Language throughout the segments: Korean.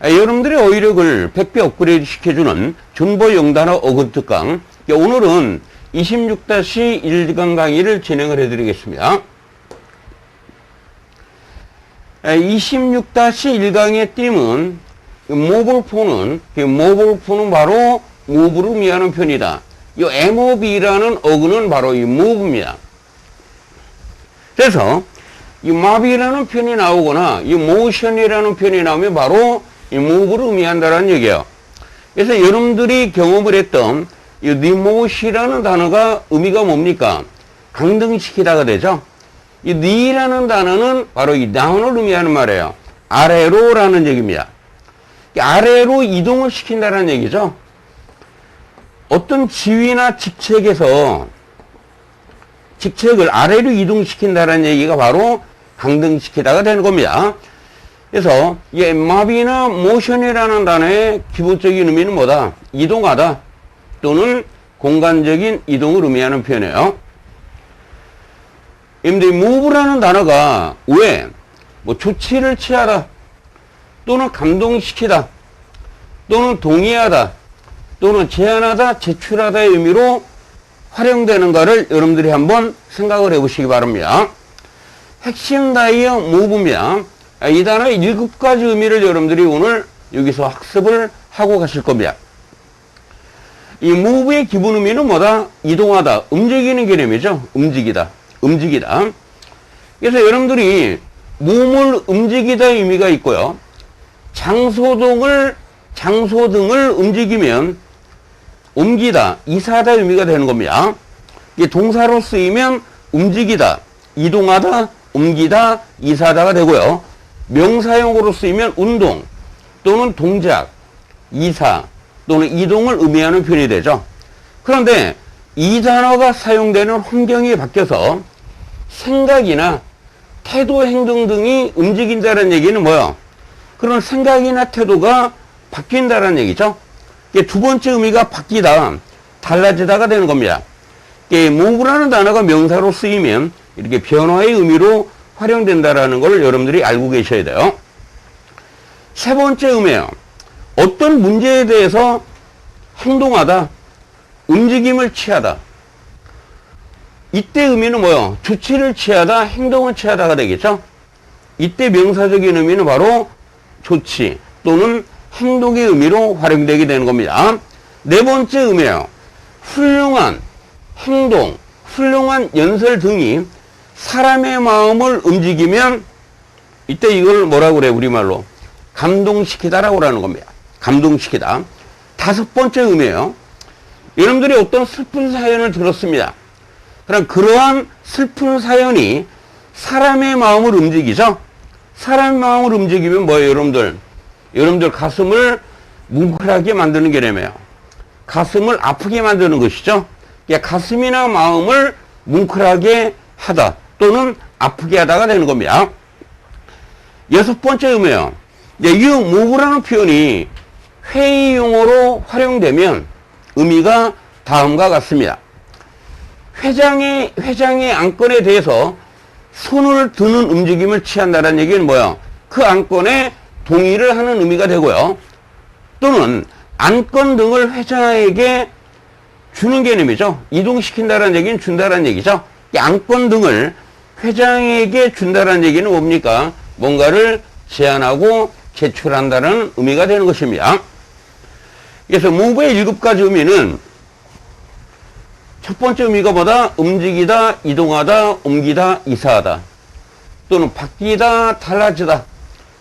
여러분들의 어휘력을 100배 업그레이드 시켜주는 존버 영단어 어급 특강. 오늘은 26-1강 강의를 진행을 해드리겠습니다. 26-1강의 띠은 모블포는 바로 move를 의미하는 편이다. 이 MOV라는 어근은 바로 이 move입니다. 그래서 이 move이라는 표현이 나오거나 이 motion이라는 표현이 나오면 바로 이 move를 의미한다는 얘기예요. 그래서 여러분들이 경험을 했던 이 demotion이라는 단어가 의미가 뭡니까? 강등시키다가 되죠. 이 knee라는 단어는 바로 이 down을 의미하는 말이에요. 아래로라는 얘기입니다. 아래로 이동을 시킨다는 얘기죠. 어떤 지위나 직책에서 직책을 아래로 이동시킨다는 얘기가 바로 강등시키다가 되는 겁니다. 그래서 이 mob이나 motion이라는 단어의 기본적인 의미는 뭐다? 이동하다 또는 공간적인 이동을 의미하는 표현이에요. 근데 move라는 단어가 왜 조치를 취하다 또는 감동시키다 또는 동의하다 또는 제안하다, 제출하다의 의미로 활용되는가를 여러분들이 한번 생각을 해보시기 바랍니다. 핵심 단어 move입니다. 이 단어의 7가지 의미를 여러분들이 오늘 여기서 학습을 하고 가실 겁니다. 이 move의 기본 의미는 뭐다? 이동하다, 움직이는 개념이죠. 움직이다. 그래서 여러분들이 몸을 움직이다의 의미가 있고요. 장소 등을 움직이면 옮기다, 이사하다의 의미가 되는 겁니다. 이게 동사로 쓰이면 움직이다, 이동하다, 옮기다, 이사하다가 되고요. 명사용으로 쓰이면 운동 또는 동작, 이사 또는 이동을 의미하는 표현이 되죠. 그런데 이 단어가 사용되는 환경이 바뀌어서 생각이나 태도, 행동 등이 움직인다는 얘기는 뭐예요? 그런 생각이나 태도가 바뀐다는 얘기죠. 두 번째 의미가 바뀌다, 달라지다가 되는 겁니다. move라는 단어가 명사로 쓰이면 이렇게 변화의 의미로 활용된다는 걸 여러분들이 알고 계셔야 돼요. 세 번째 의미예요. 어떤 문제에 대해서 행동하다, 움직임을 취하다. 이때 의미는 뭐예요? 조치를 취하다, 행동을 취하다가 되겠죠. 이때 명사적인 의미는 바로 조치 또는 행동의 의미로 활용되게 되는 겁니다. 네 번째 의미예요. 훌륭한 행동, 훌륭한 연설 등이 사람의 마음을 움직이면 이때 이걸 뭐라고 그래? 우리말로 감동시키다라고 하는 겁니다. 감동시키다. 다섯 번째 의미예요. 여러분들이 어떤 슬픈 사연을 들었습니다. 그럼 그러한 슬픈 사연이 사람의 마음을 움직이죠. 사람의 마음을 움직이면 뭐예요? 여러분들 가슴을 뭉클하게 만드는 개념이에요. 가슴을 아프게 만드는 것이죠. 가슴이나 마음을 뭉클하게 하다 또는 아프게 하다가 되는 겁니다. 여섯 번째 의미예요. 이 move라는 표현이 회의 용어로 활용되면 의미가 다음과 같습니다. 회장의 안건에 대해서 손을 드는 움직임을 취한다는 얘기는 뭐예요? 그 안건에 동의를 하는 의미가 되고요. 또는 안건 등을 회장에게 주는 개념이죠. 이동시킨다는 얘기는 준다는 얘기죠. 이 안건 등을 회장에게 준다는 얘기는 뭡니까? 뭔가를 제안하고 제출한다는 의미가 되는 것입니다. 그래서 move의 7가지 의미는 첫 번째 의미가 뭐다? 움직이다, 이동하다, 옮기다, 이사하다 또는 바뀌다, 달라지다.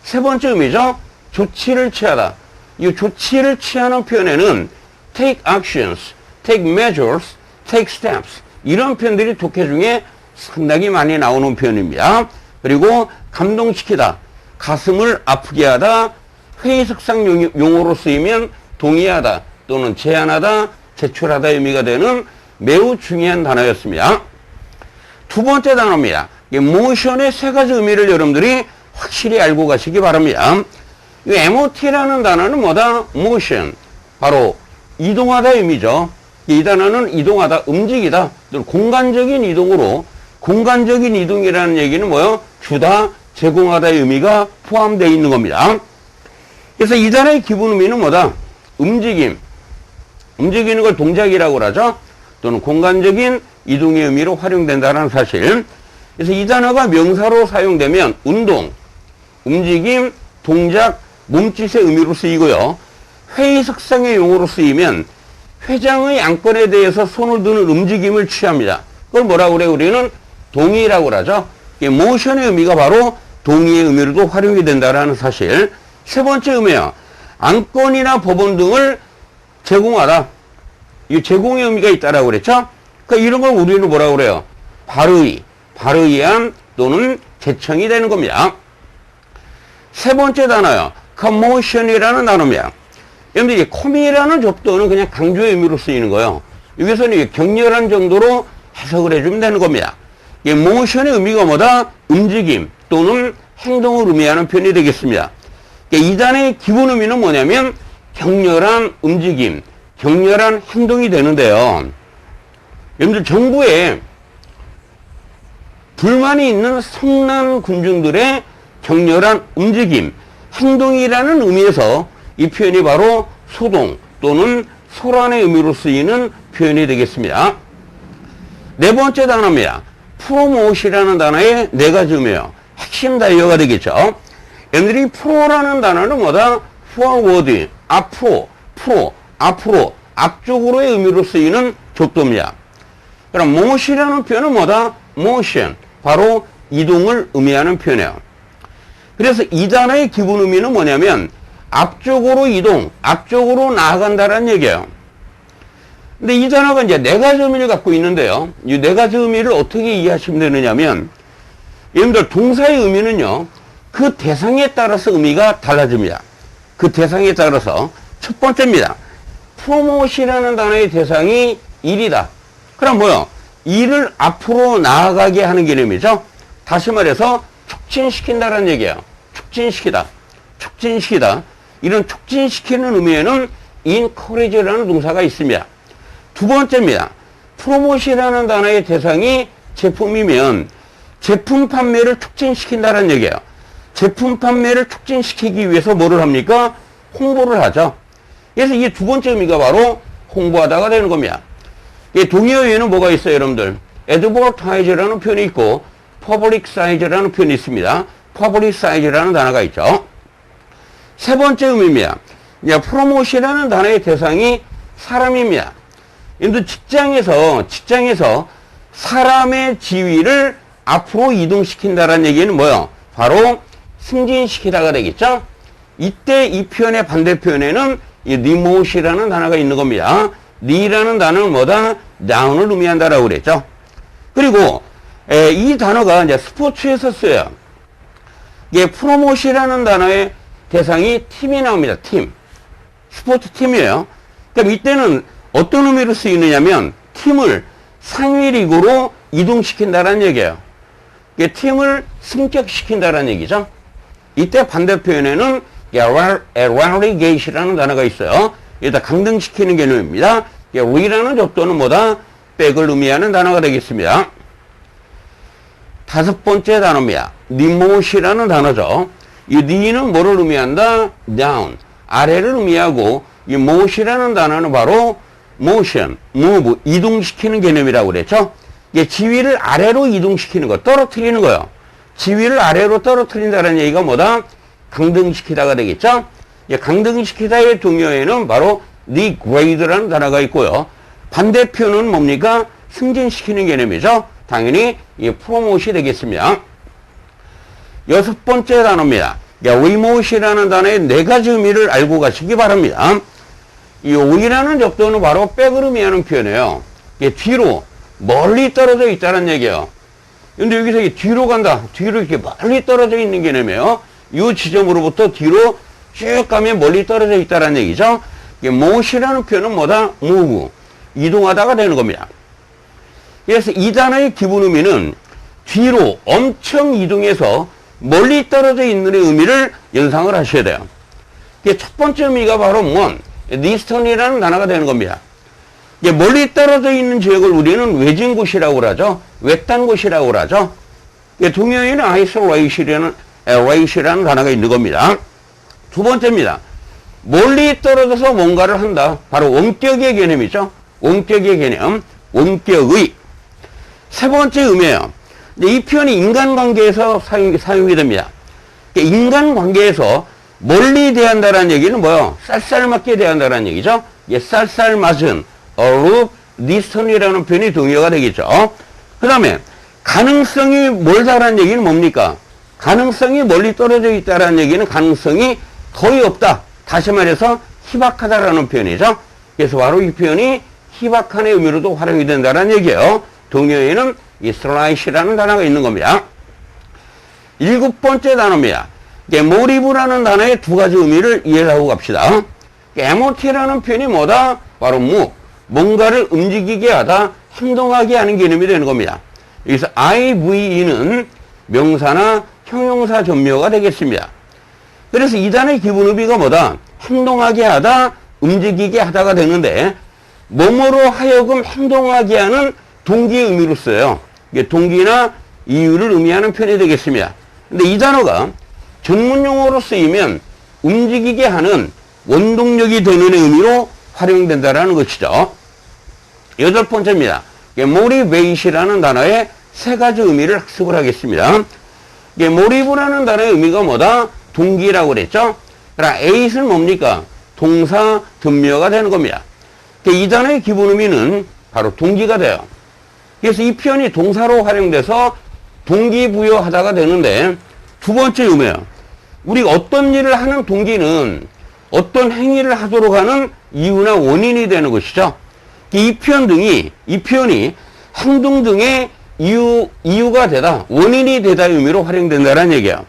세 번째 의미죠. 조치를 취하다. 이 조치를 취하는 표현에는 take actions, take measures, take steps 이런 표현들이 독해 중에 상당히 많이 나오는 표현입니다. 그리고 감동시키다, 가슴을 아프게 하다, 회의석상 용어로 쓰이면 동의하다 또는 제안하다, 제출하다 의미가 되는 매우 중요한 단어였습니다. 두 번째 단어입니다. motion의 세 가지 의미를 여러분들이 확실히 알고 가시기 바랍니다. 이 MOT라는 단어는 뭐다? motion. 바로 이동하다 의미죠. 이 단어는 이동하다, 움직이다, 공간적인 이동으로, 공간적인 이동이라는 얘기는 뭐요? 주다, 제공하다의 의미가 포함되어 있는 겁니다. 그래서 이 단어의 기본 의미는 뭐다? 움직임. 움직이는 걸 동작이라고 하죠. 또는 공간적인 이동의 의미로 활용된다는 사실. 그래서 이 단어가 명사로 사용되면 운동, 움직임, 동작, 몸짓의 의미로 쓰이고요. 회의석상의 용어로 쓰이면 회장의 안건에 대해서 손을 드는 움직임을 취합니다. 그걸 뭐라고 그래요? 우리는 동의라고 그러죠. 모션의 의미가 바로 동의의 의미로도 활용이 된다는 사실. 세 번째 의미야. 안건이나 법원 등을 제공하다. 이 제공의 의미가 있다라고 그랬죠. 그러니까 이런 걸 우리는 뭐라고 그래요? 발의한 또는 제청이 되는 겁니다. 세 번째 단어요. commotion이라는 단어입니다. 여러분들 com이라는 접두어는 그냥 강조의 의미로 쓰이는 거예요. 여기서는 격렬한 정도로 해석을 해주면 되는 겁니다. motion의 의미가 뭐다? 움직임 또는 행동을 의미하는 표현이 되겠습니다. 이 단어의 기본 의미는 뭐냐면 격렬한 움직임, 격렬한 행동이 되는데요. 여러분들 정부에 불만이 있는 성난 군중들의 격렬한 움직임, 행동이라는 의미에서 이 표현이 바로 소동 또는 소란의 의미로 쓰이는 표현이 되겠습니다. 네 번째 단어입니다. 프로모시라는 단어의 네 가지 의미예요. 핵심 단어가 되겠죠. 얘들이 프로라는 단어는 뭐다? forward, 앞으로, 앞쪽으로의 의미로 쓰이는 접두입니다. 그럼 motion이라는 표현은 뭐다? motion, 바로 이동을 의미하는 표현이에요. 그래서 이 단어의 기본 의미는 뭐냐면 앞쪽으로 이동, 앞쪽으로 나아간다는 얘기예요. 근데 이 단어가 이제 네 가지 의미를 갖고 있는데요. 이 네 가지 의미를 어떻게 이해하시면 되느냐면, 여러분들 동사의 의미는요, 그 대상에 따라서 의미가 달라집니다. 그 대상에 따라서 첫 번째입니다. 프로모시라는 단어의 대상이 일이다. 그럼 뭐요? 일을 앞으로 나아가게 하는 개념이죠. 다시 말해서 촉진시킨다는 얘기예요. 촉진시키다. 이런 촉진시키는 의미에는 encourage라는 동사가 있습니다. 두 번째입니다. 프로모시라는 단어의 대상이 제품이면 제품 판매를 촉진시킨다는 얘기예요. 제품 판매를 촉진시키기 위해서 뭐를 합니까? 홍보를 하죠. 그래서 이게 두 번째 의미가 바로 홍보하다가 되는 겁니다. 동의어에는 뭐가 있어요, 여러분들? advertise라는 표현이 있고 publicize라는 표현이 있습니다. publicize라는 단어가 있죠. 세 번째 의미입니다. 프로모시라는 단어의 대상이 사람입니다. 여러분들 직장에서 사람의 지위를 앞으로 이동시킨다는 얘기는 뭐예요? 바로 승진시키다가 되겠죠? 이때 이 표현의 반대 표현에는 이 demotion이라는 단어가 있는 겁니다. 니라는 단어는 뭐다? down을 의미한다라고 그랬죠. 그리고 이 단어가 이제 스포츠에서 쓰여요. 이게 프로모시라는 단어의 대상이 팀이 나옵니다. 팀. 스포츠 팀이에요. 그럼 이때는 어떤 의미로 쓰이느냐면 팀을 상위 리그로 이동시킨다는 얘기예요. 이게 팀을 승격시킨다는 얘기죠. 이때 반대 표현에는 relegate이라는 단어가 있어요. 여기다 강등시키는 개념입니다. re라는 접두어는 뭐다? 백을 의미하는 단어가 되겠습니다. 다섯 번째 단어입니다. demotion이라는 단어죠. 이 니는 뭐를 의미한다? down, 아래를 의미하고 이 motion이라는 단어는 바로 motion, move, 이동시키는 개념이라고 그랬죠. 이게 지위를 아래로 이동시키는 거, 떨어뜨리는 거예요. 지위를 아래로 떨어뜨린다는 얘기가 뭐다? 강등시키다가 되겠죠. 강등시키다의 동의어에는 바로 degrade라는 단어가 있고요. 반대표는 뭡니까? 승진시키는 개념이죠. 당연히 이 프로모시 되겠습니다. 여섯 번째 단어입니다. remote이라는 단어의 네 가지 의미를 알고 가시기 바랍니다. 이 오이라는 접두어는 바로 백을 의미하는 표현이에요. 이게 뒤로 멀리 떨어져 있다는 얘기예요. 근데 여기서 뒤로 간다. 뒤로 이렇게 멀리 떨어져 있는 개념이에요. 이 지점으로부터 뒤로 쭉 가면 멀리 떨어져 있다는 얘기죠. 이게 move이라는 표현은 뭐다? move, 이동하다가 되는 겁니다. 그래서 이 단어의 기본 의미는 뒤로 엄청 이동해서 멀리 떨어져 있는 의미를 연상을 하셔야 돼요. 첫 번째 의미가 바로 distant이라는 단어가 되는 겁니다. 멀리 떨어져 있는 지역을 우리는 외진 곳이라고 그러죠. 외딴 곳이라고 그러죠. 동의어에는 isolation이라는 단어가 있는 겁니다. 두 번째입니다. 멀리 떨어져서 뭔가를 한다. 바로 원격의 개념이죠. 원격의 개념, 원격의. 세 번째 의미예요. 이 표현이 인간관계에서 사용이 됩니다. 인간관계에서 멀리 대한다라는 얘기는 뭐예요? 쌀쌀맞게 대한다라는 얘기죠. 쌀쌀맞은, aloof, distant이라는 표현이 동의어가 되겠죠. 그 다음에 가능성이 멀다라는 얘기는 뭡니까? 가능성이 멀리 떨어져 있다라는 얘기는 가능성이 거의 없다. 다시 말해서 희박하다라는 표현이죠. 그래서 바로 이 표현이 희박한의 의미로도 활용이 된다는 얘기예요. 동의어에는 이 slight이라는 단어가 있는 겁니다. 7번째 단어입니다. motive라는 단어의 두 가지 의미를 이해를 하고 갑시다. MOT라는 표현이 뭐다? 바로 move, 뭔가를 움직이게 하다, 행동하게 하는 개념이 되는 겁니다. 여기서 IVE는 명사나 형용사 전미어가 되겠습니다. 그래서 이 단어의 기본 의미가 뭐다? 행동하게 하다, 움직이게 하다가 되는데 뭐뭐로 하여금 행동하게 하는 동기의 의미로 써요. 이게 동기나 이유를 의미하는 표현이 되겠습니다. 근데 이 단어가 전문용어로 쓰이면 움직이게 하는 원동력이 되는 의미로 활용된다는 것이죠. 8번째입니다. motivate이라는 단어의 세 가지 의미를 학습을 하겠습니다. motive라는 단어의 의미가 뭐다? 동기라고 그랬죠. 그러나 ait은 뭡니까? 동사 덤미어가 되는 겁니다. 이 단어의 기본 의미는 바로 동기가 돼요. 그래서 이 표현이 동사로 활용돼서 동기부여하다가 되는데 두 번째 의미예요. 우리가 어떤 일을 하는 동기는 어떤 행위를 하도록 하는 이유나 원인이 되는 것이죠. 이 표현이 행동 등의 이유가 되다, 원인이 되다 의미로 활용된다는 얘기예요.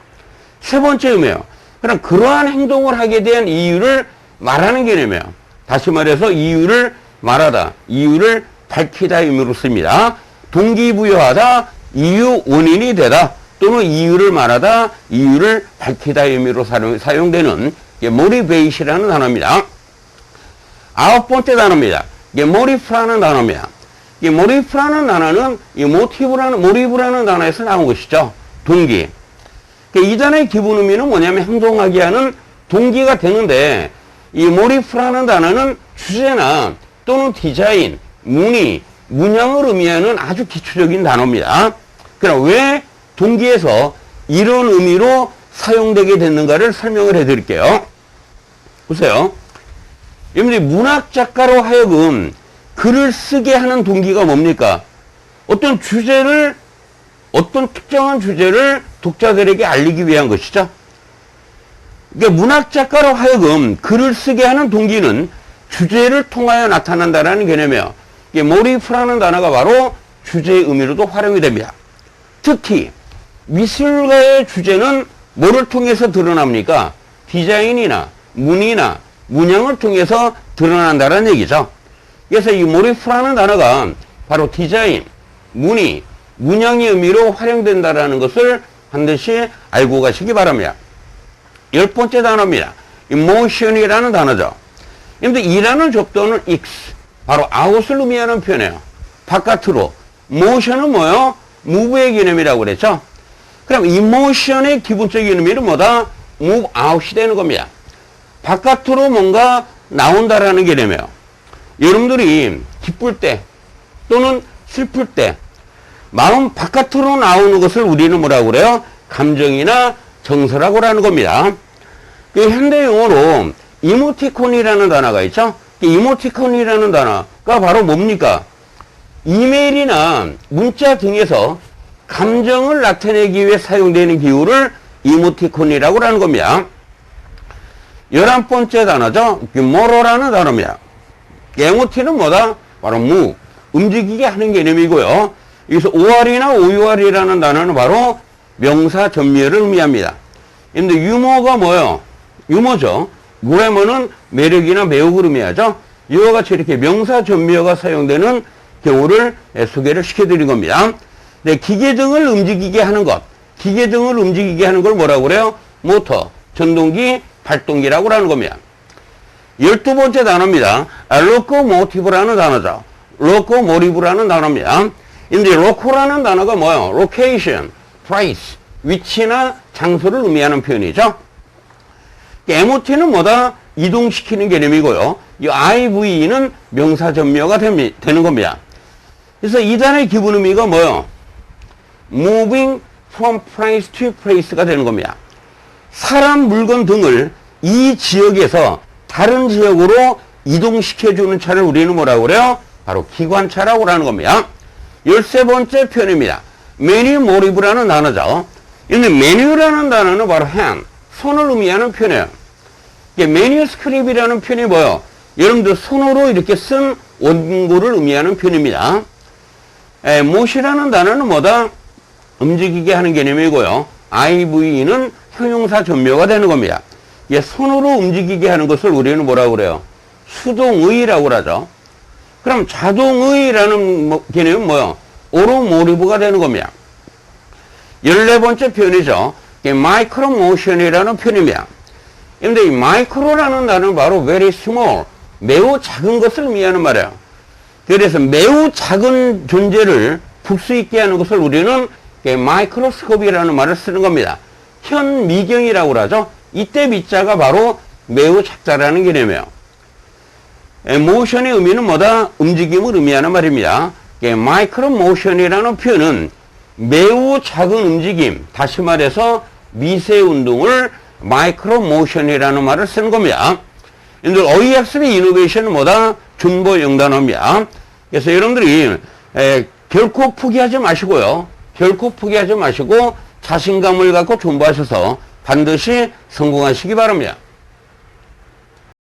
세 번째 의미예요. 그럼 그러한 행동을 하게 된 이유를 말하는 개념이에요. 다시 말해서 이유를 말하다, 이유를 밝히다 의미로 씁니다. 동기부여하다, 이유, 원인이 되다, 또는 이유를 말하다, 이유를 밝히다 의미로 사용되는 motivate이라는 단어입니다. 9번째 단어입니다. motive라는 단어입니다. motive라는 단어는 motive라는 단어에서 나온 것이죠. 동기. 이 단어의 기본 의미는 뭐냐면 행동하게 하는 동기가 되는데 이 motive라는 단어는 주제나 또는 디자인, 문의, 문양을 의미하는 아주 기초적인 단어입니다. 그럼 왜 동기에서 이런 의미로 사용되게 됐는가를 설명을 해드릴게요. 보세요. 여러분들이 문학작가로 하여금 글을 쓰게 하는 동기가 뭡니까? 어떤 특정한 주제를 독자들에게 알리기 위한 것이죠. 그러니까 문학작가로 하여금 글을 쓰게 하는 동기는 주제를 통하여 나타난다는 개념이에요. motive라는 단어가 바로 주제의 의미로도 활용이 됩니다. 특히 미술가의 주제는 뭐를 통해서 드러납니까? 디자인이나 문이나 문양을 통해서 드러난다는 얘기죠. 그래서 이 motive라는 단어가 바로 디자인, 문의, 문양의 의미로 활용된다는 것을 반드시 알고 가시기 바랍니다. 10번째 단어입니다. emotion이라는 단어죠. 그런데 이라는 접두어는 x, 바로 out을 의미하는 표현이에요. 바깥으로. motion은 뭐예요? move의 개념이라고 그랬죠. 그럼 emotion의 기본적인 의미는 뭐다? move out이 되는 겁니다. 바깥으로 뭔가 나온다라는 개념이에요. 여러분들이 기쁠 때 또는 슬플 때 마음 바깥으로 나오는 것을 우리는 뭐라고 그래요? 감정이나 정서라고 하는 겁니다. 그 현대 용어로 이모티콘이라는 단어가 있죠. 이모티콘이라는 단어가 바로 뭡니까? 이메일이나 문자 등에서 감정을 나타내기 위해 사용되는 기호를 이모티콘이라고 하는 겁니다. 11번째 단어죠. more라는 단어입니다. MOT는 뭐다? 바로 move, 움직이게 하는 개념이고요. 여기서 OR이나 OUR이라는 단어는 바로 명사 전미어를 의미합니다. 근데 유머가 뭐예요? 유머죠. 그래머는 매력이나 매혹을 의미하죠. 이와 같이 이렇게 명사 전미어가 사용되는 경우를 소개를 시켜드린 겁니다. 네, 기계 등을 움직이게 하는 것. 기계 등을 움직이게 하는 걸 뭐라고 그래요? 모터, 전동기, 발동기라고 하는 겁니다. 12번째 단어입니다. locomotive라는 단어죠. locomotive라는 단어입니다. 근데 loco라는 단어가 뭐예요? location, place, 위치나 장소를 의미하는 표현이죠. MOT는 뭐다? 이동시키는 개념이고요. 이 IVE는 명사 전미어가 되는 겁니다. 그래서 이 단어의 기본 의미가 뭐요? Moving from place to place가 되는 겁니다. 사람, 물건 등을 이 지역에서 다른 지역으로 이동시켜주는 차를 우리는 뭐라고 그래요? 바로 기관차라고 하는 겁니다. 13번째 표현입니다. 매뉴모티브라는 단어죠. 근데 매뉴라는 단어는 바로 hand, 손을 의미하는 표현이에요. 매뉴스크립이라는 표현이 뭐예요? 여러분들 손으로 이렇게 쓴 원고를 의미하는 표현입니다. 못이라는 단어는 뭐다? 움직이게 하는 개념이고요. IV는 형용사 전미어가 되는 겁니다. 손으로 움직이게 하는 것을 우리는 뭐라고 그래요? 수동의라고 하죠. 그럼 자동의라는 개념은 뭐예요? 오토모티브가 되는 겁니다. 14번째 표현이죠. 마이크로 모션이라는 표현입니다. 그런데 이 마이크로라는 단어는 바로 very small, 매우 작은 것을 의미하는 말이에요. 그래서 매우 작은 존재를 볼 수 있게 하는 것을 우리는 마이크로스코프라는 말을 쓰는 겁니다. 현미경이라고 하죠. 이때 미자가 바로 매우 작다라는 개념이에요. 모션의 의미는 뭐다? 움직임을 의미하는 말입니다. 마이크로 모션이라는 표현은 매우 작은 움직임, 다시 말해서 미세 운동을 마이크로 모션이라는 말을 쓰는 겁니다. 여러분들 어휘학습의 이노베이션은 뭐다? 준보 영단어입니다. 그래서 여러분들이 결코 포기하지 마시고요. 결코 포기하지 마시고 자신감을 갖고 존버하셔서 반드시 성공하시기 바랍니다.